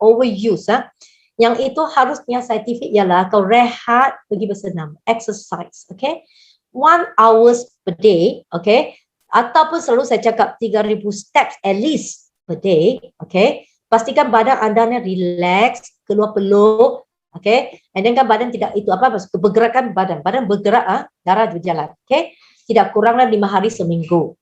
Yang itu harusnya saintifik ialah kau rehat, pergi bersenam, exercise, okay? 1 hours per day, okay? Ataupun selalu saya cakap 3,000 steps at least per day, okay? Pastikan badan anda relax, keluar peluk, okay? And then kan badan tidak itu apa, bergerakan badan bergerak, darah berjalan, okay? Tidak kuranglah 5 hari seminggu.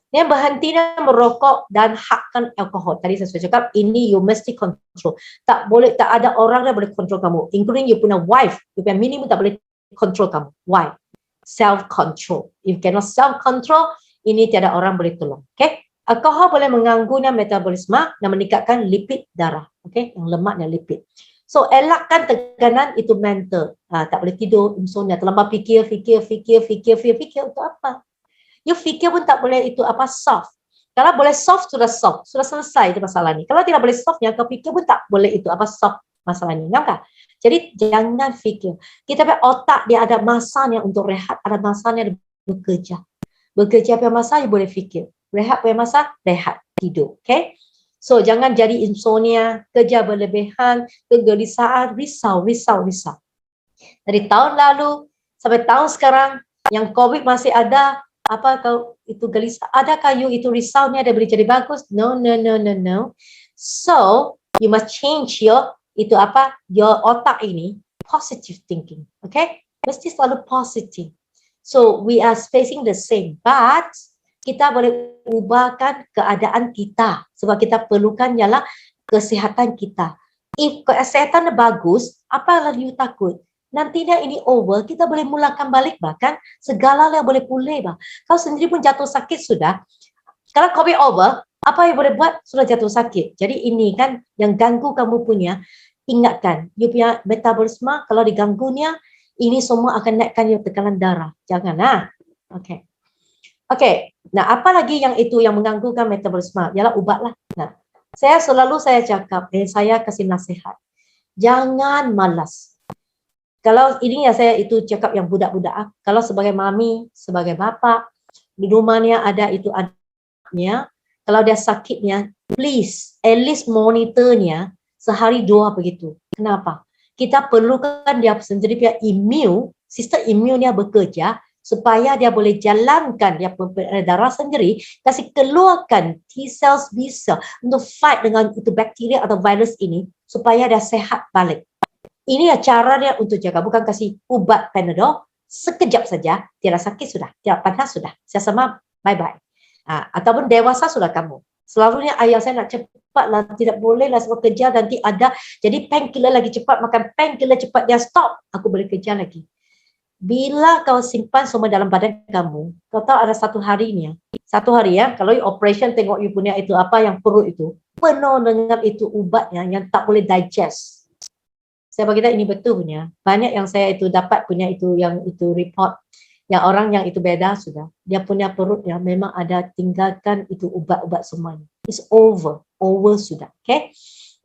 Yang berhentinya merokok dan hakkan alkohol. Tadi saya sudah cakap, ini you mesti control. Tak ada orang yang boleh control kamu, including you punya wife, you punya minimum tak boleh control kamu. Why? Self-control. If cannot self-control, ini tiada orang boleh tolong. Okay? Alkohol boleh mengganggunya metabolisme dan meningkatkan lipid darah. Okay? Yang lemaknya lipid. So, elakkan tekanan itu mental. Tak boleh tidur, insomnia, terlampau fikir untuk apa? You fikir pun tak boleh itu apa, soft. Kalau boleh soft, sudah selesai itu masalah ni. Kalau tidak boleh soft, yang kau fikir pun tak boleh itu apa, soft masalah ni. Nampak? Jadi jangan fikir. Kita punya otak dia ada masanya untuk rehat, ada masanya bekerja. Bekerja punya masa you boleh fikir. Rehat punya masa, rehat, tidur. Okay? So jangan jadi insomnia, kerja berlebihan, kegelisahan, risau. Dari tahun lalu sampai tahun sekarang, yang COVID masih ada, apa kau itu gelisah? Adakah you itu risaunya ada boleh jadi bagus? No. So you must change your otak ini, positive thinking, okay? Mesti selalu positif. So we are facing the same, but kita boleh ubahkan keadaan kita sebab kita perlukan ialah kesihatan kita. If kesihatan bagus, apa lagi you takut? Nantinya ini over, kita boleh mulakan balik bahkan segala yang boleh pulih bah. Kau sendiri pun jatuh sakit sudah. Kalau COVID over, apa yang boleh buat? Sudah jatuh sakit. Jadi ini kan yang ganggu kamu punya. Ingatkan, you punya metabolisme kalau diganggunya, ini semua akan naikkan you tekanan darah. Jangan. Okay. Nah, apa lagi yang itu yang mengganggukan metabolisme? Ialah ubatlah. Nah, saya cakap, saya kasih nasihat. Jangan malas. Kalau ini ya saya itu cakap yang budak-budak. Kalau sebagai mami, sebagai bapa, di rumahnya ada itu anaknya, kalau dia sakitnya, please, at least monitornya sehari 2 begitu. Kenapa? Kita perlukan dia sendiri punya sistem imunnya bekerja supaya dia boleh jalankan dia darah sendiri, kasih keluarkan T cells B cell untuk fight dengan itu bakteria atau virus ini supaya dia sehat balik. Ini cara dia untuk jaga, bukan kasih ubat Panadol sekejap saja, tidak sakit sudah, tidak panas sudah, saya sama bye-bye. Ataupun dewasa sudah kamu. Selalunya ayah saya nak cepatlah, tidak bolehlah sebab kerja nanti ada, jadi painkiller lagi cepat, makan painkiller cepat dia stop, aku boleh kerja lagi. Bila kau simpan semua dalam badan kamu, kau tahu ada satu hari ya, kalau you operation tengok you punya itu apa yang perut itu, penuh dengan itu ubatnya yang tak boleh digest. Saya bagi tahu ini betul punya. Banyak yang saya itu dapat punya itu yang itu report, yang orang yang itu beda sudah. Dia punya perut yang memang ada tinggalkan itu ubat-ubat semuanya. It's over sudah. Okay?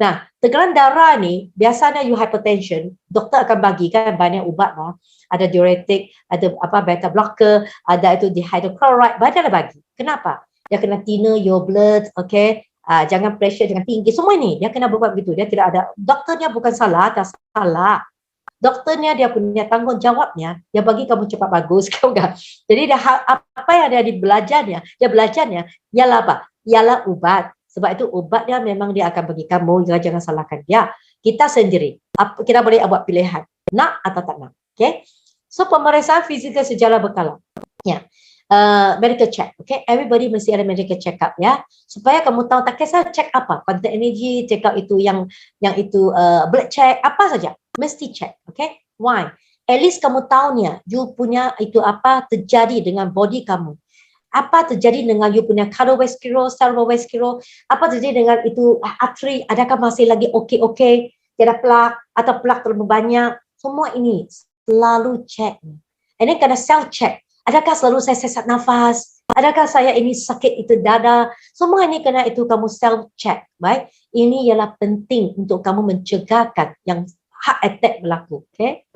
Nah, tekanan darah ni biasanya you hypertension, doktor akan bagikan banyak ubat lah. Ada diuretik, ada beta blocker, ada itu dihydrochloride, banyak lah bagi. Kenapa? Dia kena thinner your blood, okay? Jangan pressure, jangan tinggi. Semua ini dia kena buat begitu. Dia tidak ada, doktornya bukan salah, tak salah. Doktornya dia punya tanggungjawabnya, dia bagi kamu cepat bagus, kau enggak. Jadi apa yang dia belajarnya ialah apa? Ialah ubat. Sebab itu ubatnya memang dia akan bagi kamu, jangan salahkan dia. Kita sendiri, kita boleh buat pilihan, nak atau tak nak. Okay? So pemeriksaan fizikal secara berkala. Ya. Medical check, okay? Everybody mesti ada medical check up ya, supaya kamu tahu tak kisah check apa, contact energy, check up itu yang itu blood check, apa saja, mesti check, okay? Why? At least kamu tahunya, you punya itu apa terjadi dengan body kamu. Apa terjadi dengan you punya cardiovascular, cerebrovascular, apa terjadi dengan itu artery, adakah masih lagi okey, tiada plak atau plak terlalu banyak. Semua ini selalu check. And then kena self check. Adakah selalu saya sesak nafas? Adakah saya ini sakit itu dada? Semua ini kena itu kamu self check, baik? Ini ialah penting untuk kamu mencegahkan yang heart attack berlaku, okay?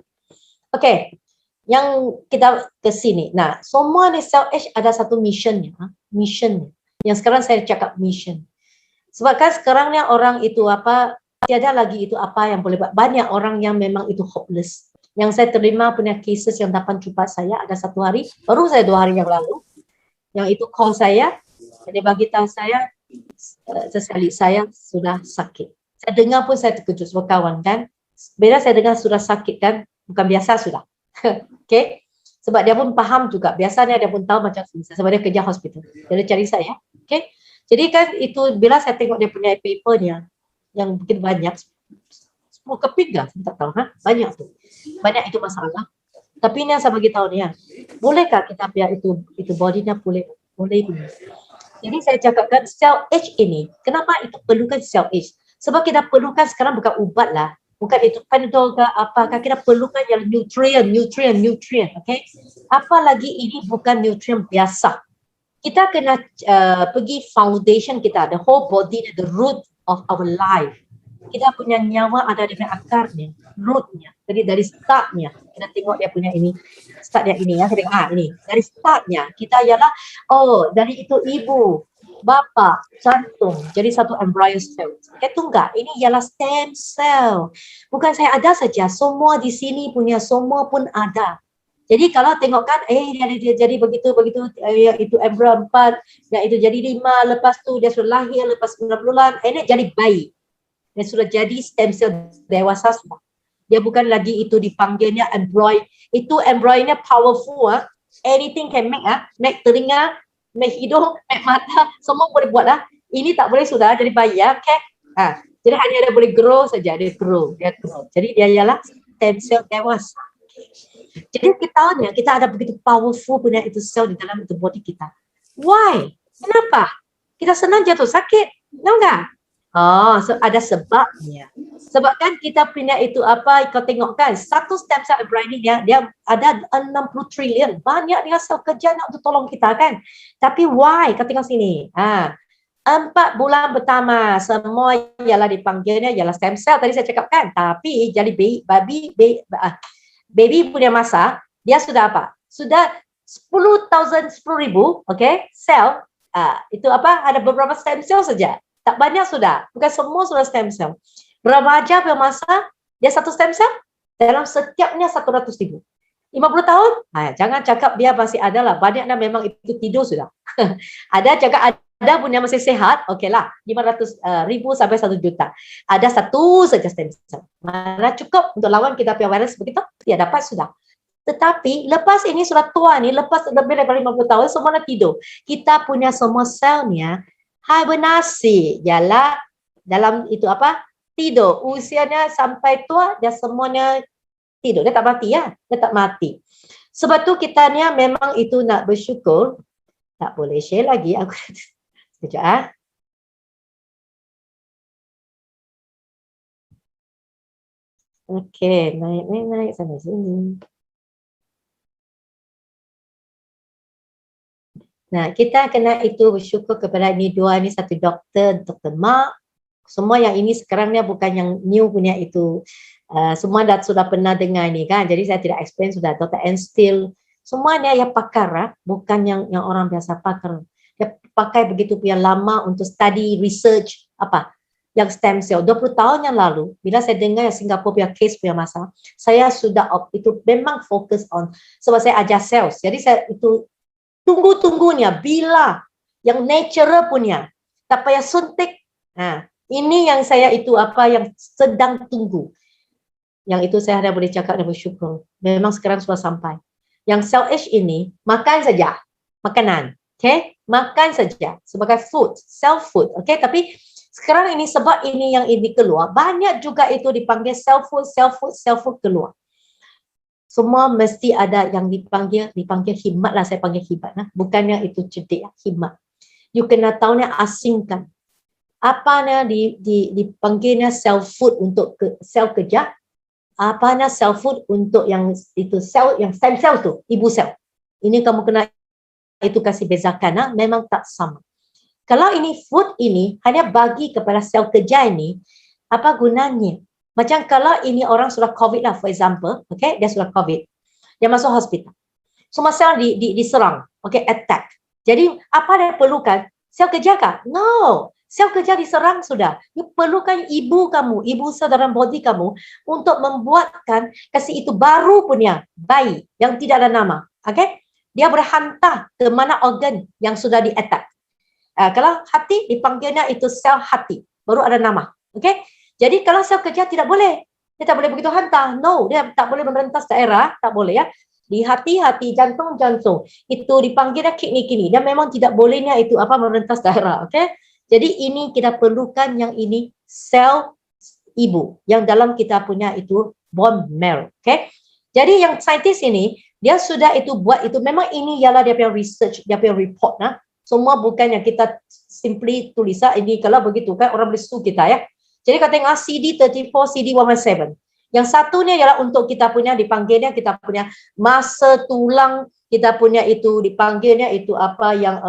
Okay, yang kita ke sini. Nah, semua ni Cell H ada satu missionnya. Mission. Yang sekarang saya cakap mission. Sebab kan sekarang ni orang itu apa, tiada lagi itu apa yang boleh buat. Banyak orang yang memang itu hopeless. Yang saya terima punya cases yang dapat jumpa saya ada satu hari, baru saya 2 hari yang lalu. Yang itu call saya, dia bagi tahu saya, sesekali saya sudah sakit. Saya dengar pun saya terkejut sebab kawan kan. Bila saya dengar sudah sakit kan, bukan biasa sudah. Okay, sebab dia pun faham juga, biasanya dia pun tahu macam sebab dia kerja hospital, dia cari saya. Okay, jadi kan itu bila saya tengok dia punya papernya yang begitu banyak, 10 keping lah, saya tak tahu, banyak tu, banyak itu masalah. Tapi ini yang saya bagi tahu dia, bolehkah kita biar itu bodinya boleh punya. Jadi saya cakapkan Cell H ini, kenapa itu perlukan Cell H? Sebab kita perlukan sekarang bukan ubat lah, bukan itu Panadol ke apakah, kita perlukan yang nutrien, okay? Apalagi ini bukan nutrien biasa. Kita kena pergi foundation kita, the whole body, the root of our life. Kita punya nyawa ada di akarnya, rootnya. Jadi dari startnya, kita tengok dia punya ini, start dia ini ya, kita tengok ini. Dari startnya, kita ialah, dari itu ibu, bapa, jantung, jadi satu embryo cell. Itu enggak, ini ialah stem cell. Bukan saya ada saja, semua di sini punya, semua pun ada. Jadi kalau tengokkan, dia jadi begitu, itu embryo 4, dan itu jadi 5, lepas tu dia sudah lahir, lepas 9 bulan, ini jadi bayi. Dia sudah jadi stem cell dewasa sudah. Dia bukan lagi itu dipanggilnya embryo. Itu embryonya powerful. Anything can make telinga, make hidung, make mata, semua boleh buat lah. Ini tak boleh sudah jadi bayi ya, okay? Jadi hanya dia boleh grow saja, dia grow. Jadi dia ialah stem cell dewasa. Jadi kita ada begitu powerful punya itu sel di dalam itu body kita. Why? Kenapa? Kita senang jatuh sakit, tahu enggak? So ada sebabnya. Sebab kan kita punya itu apa, kau tengok kan, satu stem cell embryo dia ada 60 trilion. Banyak dia sel kerja nak untuk tolong kita kan. Tapi why? Kau tengok sini. 4 bulan pertama semua ialah dipanggilnya ialah stem cell tadi saya cakap kan. Tapi jadi baby punya masa, dia sudah apa? Sudah 10,000, okay, sel. Itu apa? Ada beberapa stem cell saja. Tak banyak sudah, bukan semua sudah stem cell. Remaja punya masa, dia satu stem cell, dalam setiapnya 100,000. 50 tahun, jangan cakap dia masih ada lah, banyaknya memang itu tidur sudah. Ada cakap ada punya masih sehat, okey lah, 500,000 sampai 1 juta. Ada satu saja stem cell. Mana cukup untuk lawan kita punya virus begitu? Dia dapat sudah. Tetapi lepas ini sudah tua ni, lepas lebih daripada 50 tahun, semua nak tidur. Kita punya semua selnya hibernasi, ialah dalam itu apa? Tidur. Usianya sampai tua, dia semuanya tidur. Dia tak mati ya, dia tak mati. Sebab tu kita ni memang itu nak bersyukur. Tak boleh share lagi. Aku sekejap Okey, naik sana sini. Nah, kita kena itu bersyukur kepada ni dua ni, satu doktor Mak. Semua yang ini sekarang ni bukan yang new punya itu. Semua sudah pernah dengar ni kan. Jadi saya tidak explain sudah. Dr. Enstill. Semua ni yang pakar, bukan yang orang biasa pakar. Dia pakai begitu punya lama untuk study, research, apa? Yang stem cell. 20 tahun yang lalu, bila saya dengar yang Singapura punya case punya masa, saya sudah itu memang fokus on. Sebab saya ajar sales. Jadi saya itu tunggu-tunggunya bila yang natural punya, tak payah suntik. Ini yang saya itu apa yang sedang tunggu. Yang itu saya ada boleh cakap dan bersyukur. Memang sekarang sudah sampai. Yang Cell H ini makan saja, makanan, okay? Makan saja sebagai food, self food, okay? Tapi sekarang ini sebab ini yang ini keluar, banyak juga itu dipanggil self food keluar. semua mesti ada yang dipanggil hikmat lah, saya panggil hikmat lah. Bukannya itu cerdik, hikmat. You kena tahu ni asingkan. Apanya dipanggilnya cell food untuk sel kerja, apanya cell food untuk yang itu sel, yang stem cell tu, ibu sel. Ini kamu kena itu kasih bezakan, memang tak sama. Kalau ini food ini hanya bagi kepada sel kerja ini, apa gunanya? Macam kalau ini orang sudah COVID lah, for example, okay, dia sudah COVID, dia masuk hospital. Semua sel diserang, okay, attack. Jadi apa dia perlukan? Sel kerja kah? No. Sel kerja diserang sudah. You perlukan ibu kamu, ibu sel dalam body kamu untuk membuatkan kasih itu baru punya bayi yang tidak ada nama. Okay? Dia berhantar ke mana organ yang sudah di-attack. Kalau hati dipanggilnya itu sel hati, baru ada nama. Okay? Jadi kalau sel kerja tidak boleh. Dia tak boleh begitu hantar. No, dia tak boleh merentas daerah, tak boleh ya. Di hati, jantung. Itu dipanggilnya kidney. Dan memang tidak bolehnya itu apa merentas daerah. Okay? Jadi ini kita perlukan yang ini sel ibu yang dalam kita punya itu bone marrow. Okay? Jadi yang saintis ini dia sudah itu buat itu, memang ini ialah dia punya research, dia punya report. Semua bukan yang kita simply tulis ini. Kalau begitu kan orang boleh sue kita ya. Jadi kata tengok CD34, CD117. Yang satunya ialah untuk kita punya dipanggilnya kita punya masa tulang, kita punya itu dipanggilnya itu apa yang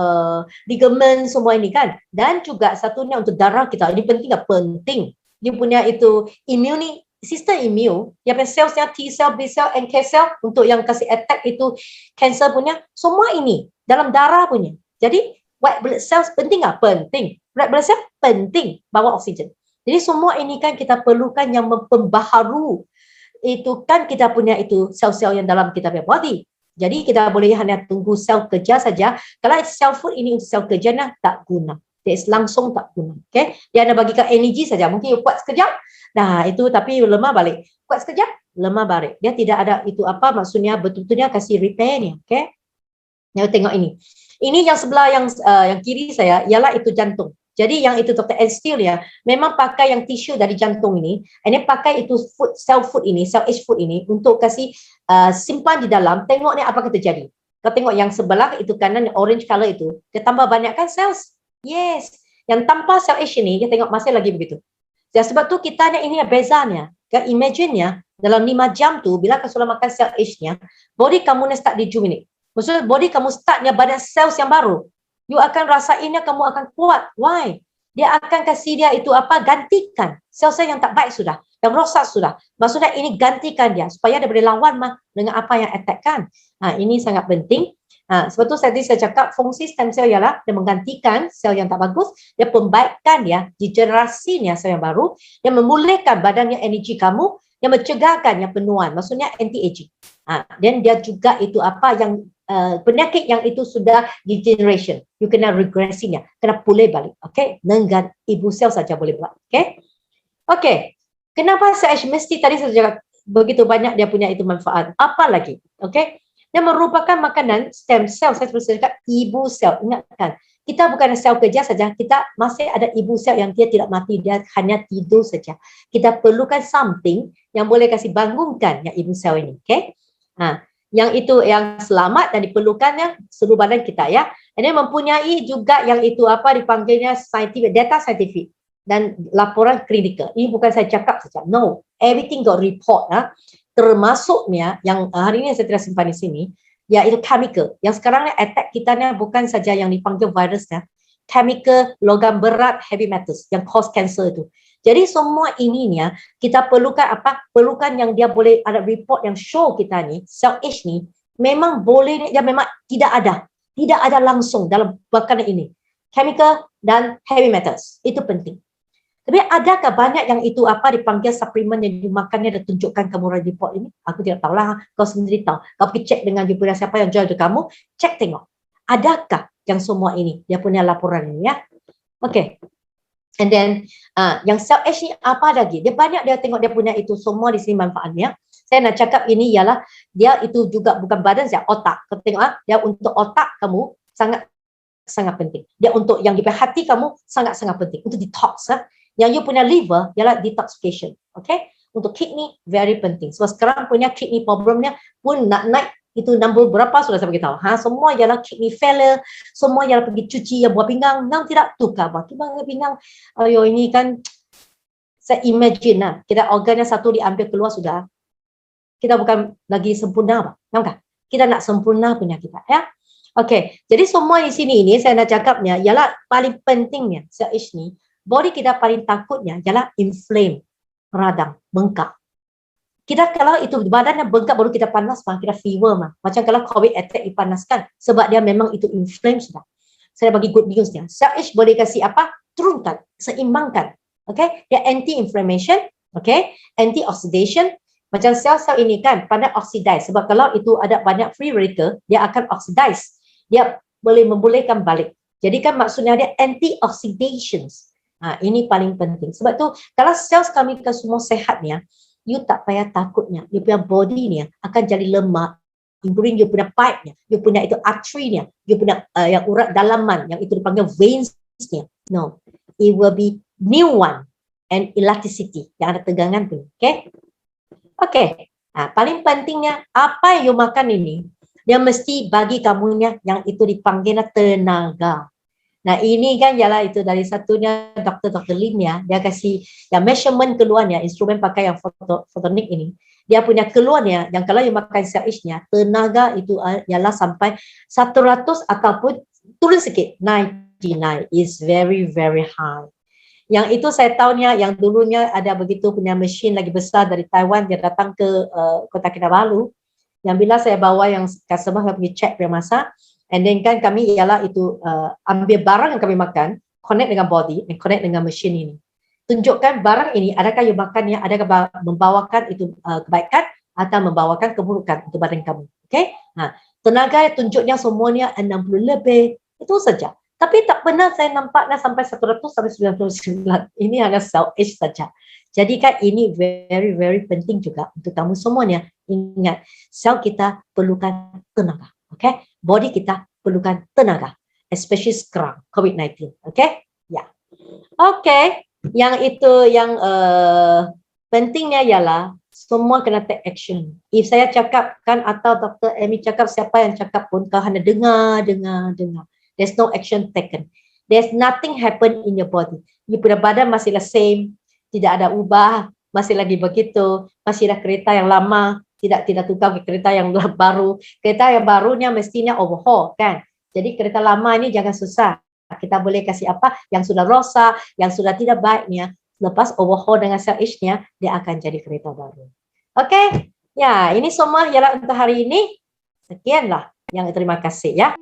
ligament semua ini kan. Dan juga satunya untuk darah kita. Ini penting tak? Penting. Dia punya itu immune, sistem immune, dia punya sel-sel T cell, B cell, NK cell untuk yang kasih attack itu cancer punya. Semua ini dalam darah punya. Jadi white blood cells penting tak? Penting. Red blood cell penting bawa oksigen. Jadi semua ini kan kita perlukan yang memperbaharu. Itu kan kita punya itu sel-sel yang dalam kita punya body. Jadi kita boleh hanya tunggu sel kerja saja. Kalau sel food ini untuk sel kerja tak guna. Dia langsung tak guna. Okay? Dia hanya bagikan energi saja. Mungkin you kuat sekejap. Nah itu tapi lemah balik. Kuat sekejap, lemah balik. Dia tidak ada itu apa maksudnya betul-betulnya kasih repairnya. Okay? Yang tengok ini. Ini yang sebelah yang kiri saya ialah itu jantung. Jadi yang itu Dr. Steele ya, memang pakai yang tisu dari jantung ini, and pakai itu food, cell food ini, cell age food ini untuk kasih simpan di dalam, tengok ni apa terjadi. Kau tengok yang sebelah itu kanan, orange color itu, dia tambah banyak kan cells? Yes. Yang tanpa cell age ini, dia tengok masih lagi begitu. Ya, sebab tu kita ni ini bezanya. Kan imagine-nya, dalam 5 jam tu, bila kau sudah makan cell age-nya, body kamu ni start rejuvenate. Maksudnya body kamu startnya banyak cells yang baru. You akan rasainnya kamu akan kuat. Why? Dia akan kasih dia itu apa? Gantikan sel-sel yang tak baik sudah, yang rosak sudah. Maksudnya ini gantikan dia supaya dia boleh lawan dengan apa yang attack kan. Ini sangat penting. Sebab tu tadi saya cakap fungsi stem cell ialah dia menggantikan sel yang tak bagus, dia pembaikkan dia, degenerasinya sel yang baru, dia memulihkan badannya energi kamu, yang mencegahkan yang penuaan, maksudnya anti-aging. Dan dia juga itu apa yang penyakit yang itu sudah degeneration, you kena regressinya, kena pulih balik, okay? Dengan ibu sel saja boleh buat, okay? Okay, kenapa saya mesti tadi saya cakap begitu banyak dia punya itu manfaat, apa lagi, okay? Dia merupakan makanan stem cell, saya terus cakap ibu sel, ingatkan, kita bukan sel kerja saja, kita masih ada ibu sel yang dia tidak mati, dia hanya tidur saja. Kita perlukan something yang boleh kasih bangunkan yang ibu sel ini, okay? Yang itu yang selamat dan diperlukannya seluruh badan kita ya. Ini mempunyai juga yang itu apa dipanggilnya scientific, data scientific dan laporan klinikal. Ini bukan saya cakap saja. No, everything got report. Termasuknya yang hari ini saya tidak simpan di sini, yaitu chemical. Yang sekarang ni attack kita ni bukan saja yang dipanggil virusnya, chemical, logam berat, heavy metals yang cause cancer itu. Jadi semua ininya kita perlukan apa? Perlukan yang dia boleh ada report yang show kita ni, cell age ni memang boleh, dia memang tidak ada langsung dalam makanan ini. Chemical dan heavy metals, itu penting. Tapi adakah banyak yang itu apa dipanggil suplemen yang dimakannya dan tunjukkan kamu report ini? Aku tidak tahulah, kau sendiri tahu. Kau pergi cek dengan siapa yang jual itu kamu, cek tengok. Adakah yang semua ini, dia punya laporan ini ya? Okay. And then yang cell age ni apa lagi? Dia banyak dia tengok dia punya itu semua di sini manfaatnya. Saya nak cakap ini ialah dia itu juga bukan badan saja, otak. Kau tengok dia untuk otak kamu sangat penting. Dia untuk yang di hati kamu sangat penting untuk detox. Yang you punya liver ialah detoxification. Okay? Untuk kidney, very penting. So sekarang punya kidney problemnya pun nak naik itu nombor berapa sudah saya beritahu. Semua ialah kidney failure, semua ialah pergi cuci yang buah pinggang, tidak tukar buah pinggang. Ayo ini kan saya imagine lah, kita organnya satu diambil keluar sudah. Kita bukan lagi sempurna, nampak? Kita nak sempurna punya kita, ya. Okey, jadi semua di sini ini saya nak cakapnya ialah paling pentingnya sel H ni, body kita paling takutnya ialah inflame, radang, bengkak. Kita kalau itu badannya bengkak baru kita panas, kita fever mah. Macam kalau COVID attack dipanaskan sebab dia memang itu inflame sudah. Saya bagi good news dia. Sel H boleh kasih apa? Turunkan, seimbangkan. Okey, dia anti-inflammation, okey, anti-oxidation. Macam sel-sel ini kan pada oxidize sebab kalau itu ada banyak free radical, dia akan oxidize. Dia boleh membolehkan balik. Jadi kan maksudnya dia anti-oxidation. Ini paling penting. Sebab tu kalau sel kami kan semua sehatnya, you tak payah takutnya. You punya body ni akan jadi lemak, including you punya pipe-nya, you punya itu artery-nya, you punya yang urat dalaman, yang itu dipanggil veins-nya. No, it will be new one and elasticity yang ada tegangan tu. Okay? Okay. Paling pentingnya apa yang you makan ini, dia mesti bagi kamunya yang itu dipanggil tenaga. Nah ini kan ialah itu dari satunya Dr. Lim ya, dia kasih yang measurement keluarnya, instrumen pakai yang fotonik ini, dia punya keluarnya yang kalau you makan sel H-nya, tenaga itu ialah sampai 100 ataupun turun sikit, 99 is very very high. Yang itu saya tahunya yang dulunya ada begitu punya mesin lagi besar dari Taiwan, dia datang ke Kota Kinabalu. Yang bila saya bawa yang customer saya pergi check dia masa, and then kan kami ialah itu ambil barang yang kami makan, connect dengan body, and connect dengan mesin ini. Tunjukkan barang ini, adakah you makannya, adakah membawakan itu kebaikan atau membawakan keburukan untuk badan kamu. Okay? Tenaga tunjuknya semuanya 60 lebih, itu saja. Tapi tak pernah saya nampaknya sampai 100 sampai 99. Ini hanya sel H saja. Jadi kan ini very very penting juga untuk kamu semuanya. Ingat, sel kita perlukan tenaga. Okay? Body kita perlukan tenaga. Especially sekarang, COVID-19. Okay? Ya. Okay. Yang itu yang pentingnya ialah semua kena take action. If saya cakap kan atau Dr. Amy cakap, siapa yang cakap pun kau hanya dengar. There's no action taken. There's nothing happen in your body. You punya badan masih the same, tidak ada ubah, masih lagi begitu, masih ada kereta yang lama, tidak tukar ke kereta yang baru. Kereta yang barunya mestinya overhaul kan. Jadi kereta lama ini jangan susah. Kita boleh kasih apa yang sudah rosak, yang sudah tidak baiknya, lepas overhaul dengan sel H-nya, dia akan jadi kereta baru. Okey? Ya, ini semua ialah untuk hari ini. Sekianlah. Yang terima kasih ya.